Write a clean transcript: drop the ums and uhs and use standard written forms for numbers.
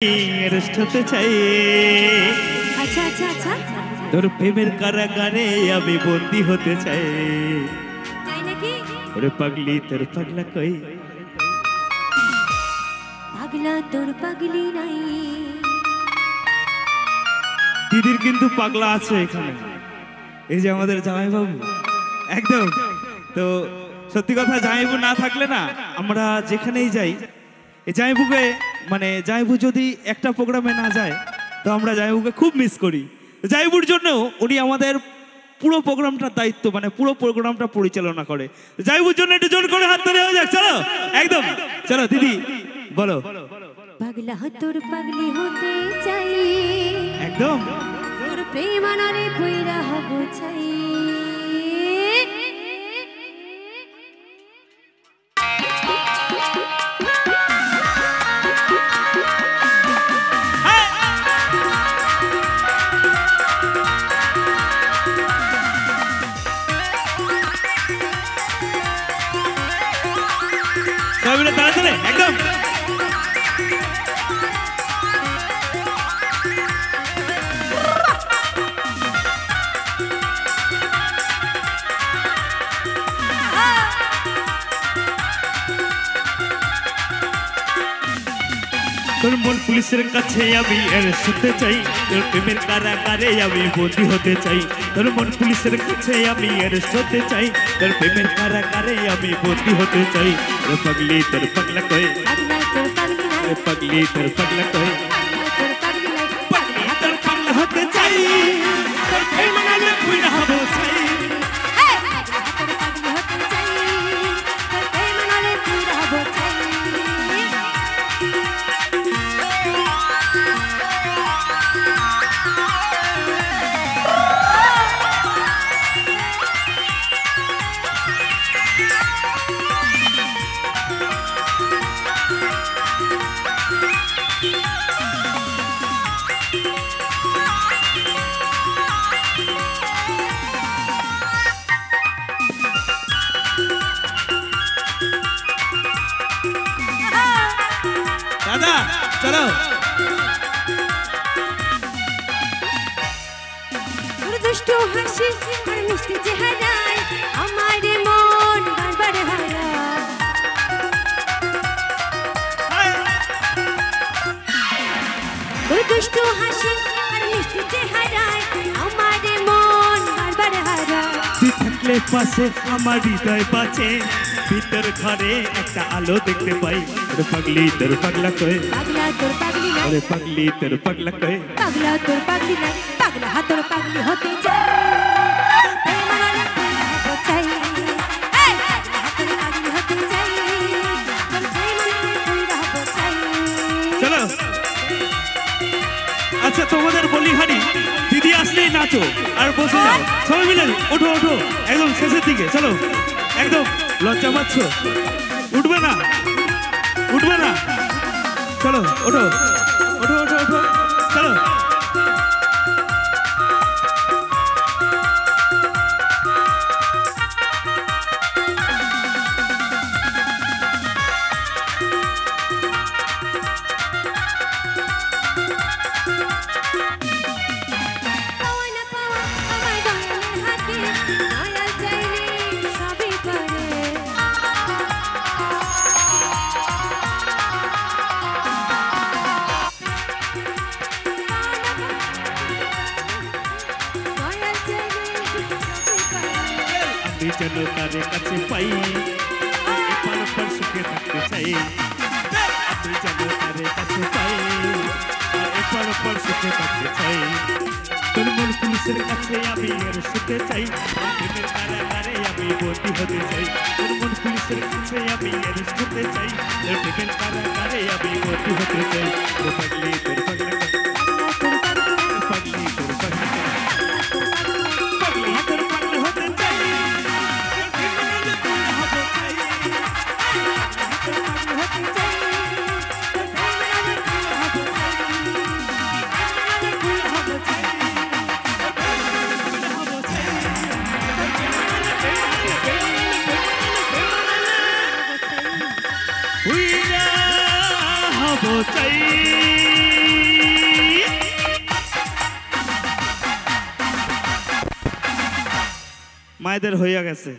Arrest होते चाहिए। अच्छा अच्छा अच्छा তোর প্রেমের কারাগারে আমি বন্দী হতে চাই। তাই নাকি? ওরে পাগলি তোর পাগলা কই? পাগলা তোর পাগলি নাই। দিদির কিন্তু পাগলা আছে এখানে, এই যে আমাদের জামাইবাবু একদম। তো সত্যি কথা, জামাইবাবু না থাকলে না আমরা যেখানেই যাই, এই জামাইবাবুকে মানে জামাইবাবু যদি একটা প্রোগ্রামে না যায় তো আমরা জামাইবাবুকে খুব মিস করি। জামাইবাবুর জন্য উনি আমাদের পুরো প্রোগ্রামটার দায়িত্ব, মানে পুরো প্রোগ্রামটা পরিচালনা করে। জামাইবাবুর জন্য একটু জোর করে হাত ধরে হয়ে যাক, চলো একদম। চলো দিদি বলো। পাগলা তোর পাগলি হতে চাই, একদম তোর প্রেম আনারে কইরা হব চাই। তাড়াতাড়ি একদম। তোর মন পুলিশের কাছে আমি অ্যারেস্ট হতে চাই, তোর প্রেমের কারাগারে আমি বন্দী হতে চাই। তোর মন পুলিশের কাছে আমি অ্যারেস্ট হতে চাই, তোর প্রেমের কারাগারে আমি বন্দী হতে চাই। রে পাগলি তোর পাগলা কই? পাগলা তোর পাগলি নাই। রে পাগলি তোর পাগলা কই? পাগলা তোর পাগলি নাই। পাগলি তোর পাগলা হতে চাই, তোর প্রেম আনালে কইরা হব চাই। পাগলা তোর পাগলি হতে চাই, তোর প্রেম আনারে কইরা হব চাই। দাদা চলো। তোর দুষ্টু হাসি আর মিষ্টি চেহারায় আমার মন বারবার হারায়। তোর দুষ্টু হাসি আর মিষ্টি চেহারায় আমার মন বারবার হারায়। তুই থাকলে পাশে আমার হৃদয় বাঁচে, ভিতর ঘরে একটা আলো দেখতে পাই। রে পাগলি তোর পাগলা কই? পাগলা তোর পাগলি নাই। রে পাগলি তোর পাগলা কই? পাগলা তোর পাগলি নাই। পাগলা তোর পাগলি হতে চাই, প্রেম আনালে কইরা হব চাই। পাগলা তোর পাগলি হতে চাই, তোর প্রেম আনালে কইরা হব চাই। চলো। আচ্ছা তোমাদের বলি হারি, দিদি আসলেই নাচো আর বসে যাও, সবাই মিলে ওঠো ওঠো একদম শেষের দিকে। চলো একদম। লজ্জা পাচ্ছ? উঠবে না উঠবে না, চলো ওঠো ওঠো ওঠো ওঠো চলো। পাওয়া না পাওয়া আমার দয়ালের হাতে, দয়াল চাইলে সবই পারে। দয়াল চাইলে সবই পারে। আমি যেন তার কাছে পাই, এপার ওপার সুখে থাকতে চাই। আমি যেন তার কাছে পাই, এপার ওপার সুখে থাকতে চাই। তোর মন পুলিশের কাছে আমি অ্যারেস্ট হতে চাই, প্রেমের কারাগারে আমি বন্দী হতে চাই। তোর মন পুলিশের কাছে আমি অ্যারেস্ট হতে চাই, তোর প্রেমের কারাগারে আমি বন্দী হতে চাই। রে পাগলি তোর পাগলা কই? পাগলা তোর পাগলি নাই। পাগলি তোর পাগলা কই? পাগলি তোর পাগলা হতে চাই, তোর প্রেম আনালে কইরা হব চাই। তোর পাগলি হতে চাই, তোর প্রেম আনালে কইরা হব চাই। আনালে কইরা হব চাই। হব চাই। মায়েদের হইয়া গেছে।